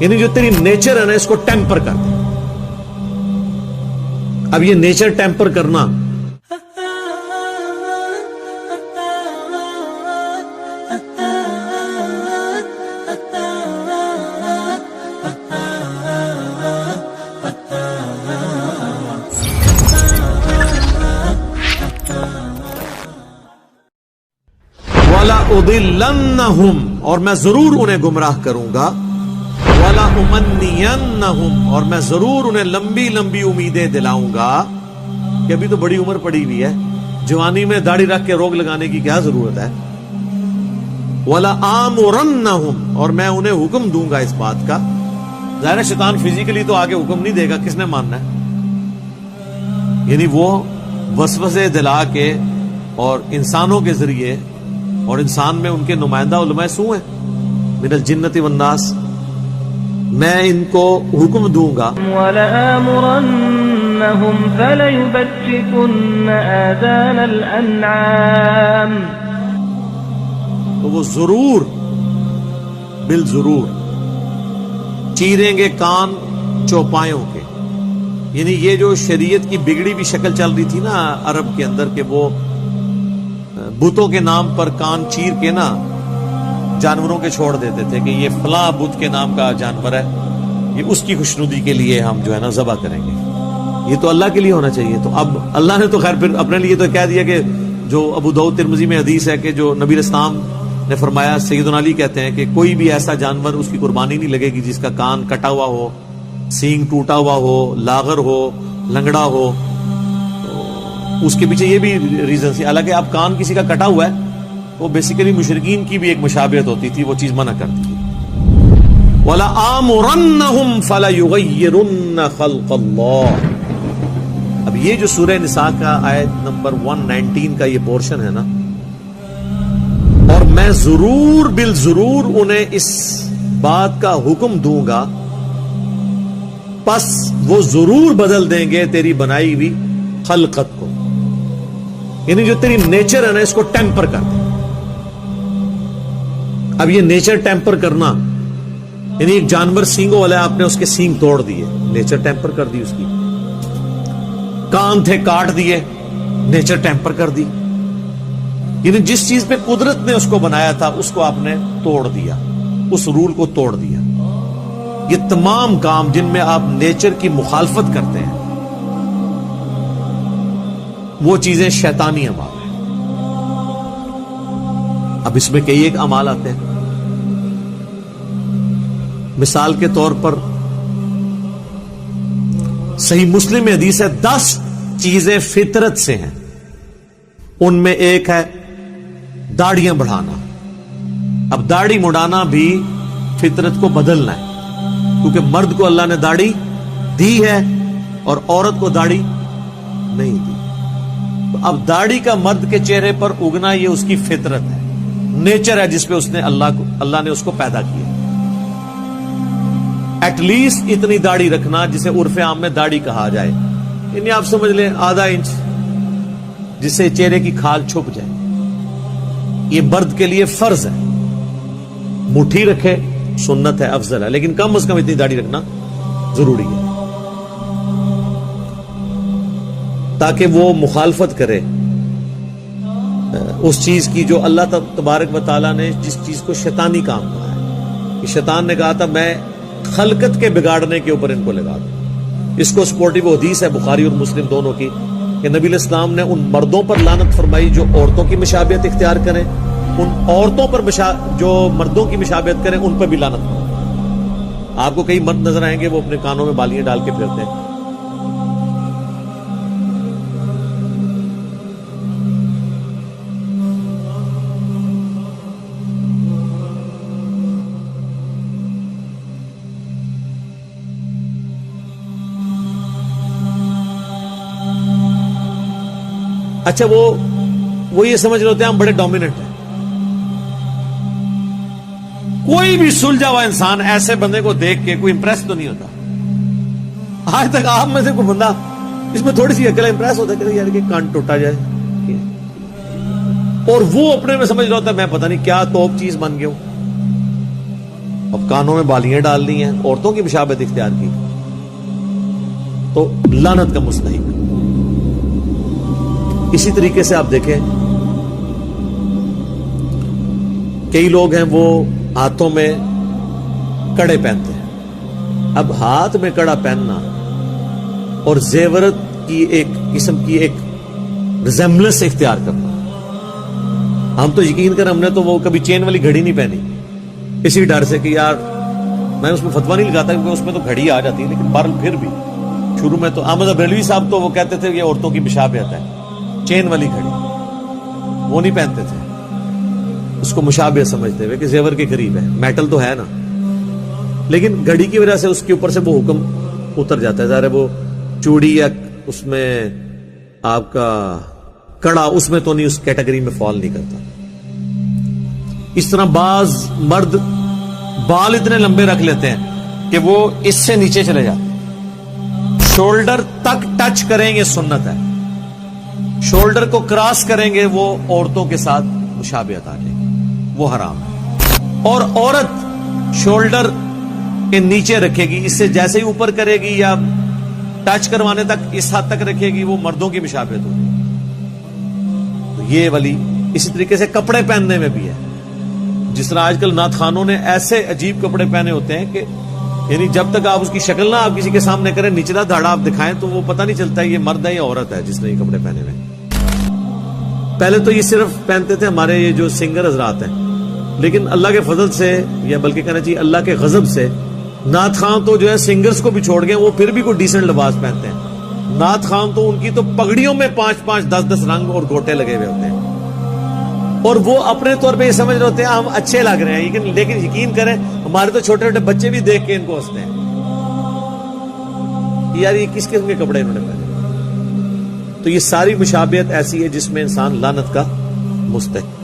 یعنی جو تیری نیچر ہے نا اس کو ٹیمپر کر دے. اب یہ نیچر ٹیمپر کرنا وَلَأُضِلَّنَّهُمْ اور میں ضرور انہیں گمراہ کروں گا. وَلَأُمَنِّيَنَّهُمْ اور میں ضرور انہیں لمبی لمبی امیدیں دلاؤں گا کہ ابھی تو بڑی عمر پڑی ہوئی ہے, جوانی میں داڑھی رکھ کے روگ لگانے کی کیا ضرورت ہے. وَلَآمُرَنَّهُمْ اور میں انہیں حکم دوں گا اس بات کا. ظاہر ہے شیطان فزیکلی تو آگے حکم نہیں دے گا, کس نے ماننا ہے. یعنی وہ وسوسے دلا کے اور انسانوں کے ذریعے, اور انسان میں ان کے نمائندہ علماء سو ہیں من الجنت والناس, میں ان کو حکم دوں گا. وَلَآمُرَنَّهُمْ فَلَيُبَتِّكُنَّ آذَانَ الْأَنْعَامِ تو وہ ضرور بالضرور چیریں گے کان چوپایوں کے. یعنی یہ جو شریعت کی بگڑی بھی شکل چل رہی تھی نا عرب کے اندر, کہ وہ بتوں کے نام پر کان چیر کے نا جانوروں کے چھوڑ دیتے تھے کہ یہ فلاں بت کے نام کا جانور ہے, یہ اس کی خوشنودی کے لیے ہم جو ہے نا ذبح کریں گے. یہ تو اللہ کے لیے ہونا چاہیے. تو اب اللہ نے تو خیر پھر اپنے لیے تو کہہ دیا کہ جو ابو داؤد ترمذی میں حدیث ہے کہ جو نبی اسلام نے فرمایا, سیدنا علی کہتے ہیں کہ کوئی بھی ایسا جانور اس کی قربانی نہیں لگے گی جس کا کان کٹا ہوا ہو, سینگ ٹوٹا ہوا ہو, لاغر ہو, لنگڑا ہو. اس کے پیچھے یہ بھی ریزن تھی. حالانکہ اب کان کسی کا کٹا ہوا ہے وہ بیسیکلی مشرکین کی بھی ایک مشابہت ہوتی تھی, وہ چیز منع کرتی تھی. وَلَآمُرَنَّهُمْ فَلَيُغَيِّرُنَّ خَلْقَ اللَّهِ. اب یہ جو سورہ نساء کا آیت نمبر 119 کا یہ پورشن ہے نا, اور میں ضرور بالضرور انہیں اس بات کا حکم دوں گا, پس وہ ضرور بدل دیں گے تیری بنائی ہوئی خلقت کو. یعنی جو تیری نیچر ہے نا اس کو ٹیمپر کر دے. اب یہ نیچر ٹیمپر کرنا یعنی ایک جانور سینگوں والا ہے, آپ نے اس کے سینگ توڑ دیے, نیچر ٹیمپر کر دی. اس کی کان تھے کاٹ دیے, نیچر ٹیمپر کر دی. یعنی جس چیز پہ قدرت نے اس کو بنایا تھا اس کو آپ نے توڑ دیا, اس رول کو توڑ دیا. یہ تمام کام جن میں آپ نیچر کی مخالفت کرتے ہیں وہ چیزیں شیطانی اعمال ہیں. اب اس میں کئی ایک اعمال آتے ہیں. مثال کے طور پر صحیح مسلم میں حدیث ہے 10 چیزیں فطرت سے ہیں. ان میں ایک ہے داڑیاں بڑھانا. اب داڑھی مڑانا بھی فطرت کو بدلنا ہے, کیونکہ مرد کو اللہ نے داڑھی دی ہے اور عورت کو داڑھی نہیں دی. تو اب داڑھی کا مرد کے چہرے پر اگنا یہ اس کی فطرت ہے, نیچر ہے جس پہ اس نے اللہ نے اس کو پیدا کیا. ایٹ لیسٹ اتنی داڑھی رکھنا جسے عرف عام میں داڑھی کہا جائے, یعنی آپ سمجھ لیں آدھا انچ, جس سے چہرے کی کھال چھپ جائے. یہ مرد کے لیے فرض ہے. مٹھی رکھے سنت ہے, افضل ہے, لیکن کم از کم اتنی داڑھی رکھنا ضروری ہے تاکہ وہ مخالفت کرے اس چیز کی جو اللہ تبارک و تعالیٰ نے جس چیز کو شیطانی کام کہا ہے. کہ شیطان نے کہا تھا میں خلقت کے بگاڑنے کے اوپر ان کو لگا دوں. اس کو سپورٹیو حدیث ہے بخاری اور مسلم دونوں کی کہ نبی علیہ السلام نے ان مردوں پر لعنت فرمائی جو عورتوں کی مشابہت اختیار کریں, ان عورتوں پر جو مردوں کی مشابہت کریں ان پر بھی لعنت فرمائی. آپ کو کئی مرد نظر آئیں گے وہ اپنے کانوں میں بالیاں ڈال کے پھرتے ہیں. اچھا وہ یہ سمجھ رہے ہوتے ہیں ہم بڑے ڈومیننٹ ہیں. کوئی بھی سلجھا ہوا انسان ایسے بندے کو دیکھ کے کوئی امپریس تو نہیں ہوتا. آج تک آپ میں سے کوئی بندہ اس میں تھوڑی سی عقل امپریس ہوتا ہے کہ یار کہ کان ٹوٹا جائے, اور وہ اپنے میں سمجھ رہا ہوتا ہے میں پتہ نہیں کیا توپ چیز بن گیا ہوں. اب کانوں میں بالیاں ڈال لی ہیں, عورتوں کی مشابہت اختیار کی, تو لعنت کا مستحق. اسی طریقے سے آپ دیکھیں کئی لوگ ہیں وہ ہاتھوں میں کڑے پہنتے ہیں. اب ہاتھ میں کڑا پہننا اور زیورت کی ایک قسم کی ایک ریزمبلنس اختیار کرنا, ہم تو یقین کر ہم نے تو وہ کبھی چین والی گھڑی نہیں پہنی اسی ڈر سے کہ یار میں اس میں فتویٰ نہیں لگاتا کیونکہ اس میں تو گھڑی آ جاتی ہے, لیکن بہرحال پھر بھی شروع میں تو احمد بریلوی صاحب تو وہ کہتے تھے یہ عورتوں کی مشابہت ہے, چین والی گھڑی وہ نہیں پہنتے تھے, اس کو مشابہت سمجھتے ہوئے کہ زیور کے قریب ہے, میٹل تو ہے نا, لیکن گھڑی کی وجہ سے اس کے اوپر سے وہ حکم اتر جاتا ہے. ظاہر ہے وہ چوڑی یا اس میں آپ کا کڑا اس میں تو نہیں, اس کیٹیگری میں فال نہیں کرتا. اس طرح بعض مرد بال اتنے لمبے رکھ لیتے ہیں کہ وہ اس سے نیچے چلے جاتے ہیں, شولڈر تک ٹچ کریں گے سنت ہے, شولڈر کو کراس کریں گے وہ عورتوں کے ساتھ مشابہت آ جائے گی, وہ حرام ہے. اور عورت شولڈر کے نیچے رکھے گی, اس سے جیسے ہی اوپر کرے گی یا ٹچ کروانے تک اس حد تک رکھے گی وہ مردوں کی مشابہت ہوگی. تو یہ والی اسی طریقے سے کپڑے پہننے میں بھی ہے, جس طرح آج کل نعت خوانوں نے ایسے عجیب کپڑے پہنے ہوتے ہیں کہ یعنی جب تک آپ اس کی شکل نہ آپ کسی کے سامنے کریں, نچلا دھاڑا آپ دکھائیں تو وہ پتہ نہیں چلتا ہے یہ مرد ہے یا عورت ہے جس نے یہ کپڑے پہنے ہوئے. پہلے تو یہ صرف پہنتے تھے ہمارے یہ جو سنگر حضرات ہیں, لیکن اللہ کے فضل سے یا بلکہ کہنا چاہیے اللہ کے غضب سے نعت خان تو جو ہے سنگرز کو بھی چھوڑ گئے, وہ پھر بھی کوئی ڈیسنٹ لباس پہنتے ہیں. نعت خان تو ان کی تو پگڑیوں میں 5-5 10-10 رنگ اور گوٹے لگے ہوئے ہوتے ہیں, اور وہ اپنے طور پہ یہ سمجھ رہے ہوتے ہیں ہم اچھے لگ رہے ہیں, لیکن یقین کریں ہمارے تو چھوٹے چھوٹے بچے بھی دیکھ کے ان کو ہنستے ہیں کہ یار یہ کس قسم کے کپڑے انہوں نے پہنے. تو یہ ساری مشابہت ایسی ہے جس میں انسان لعنت کا مستحق.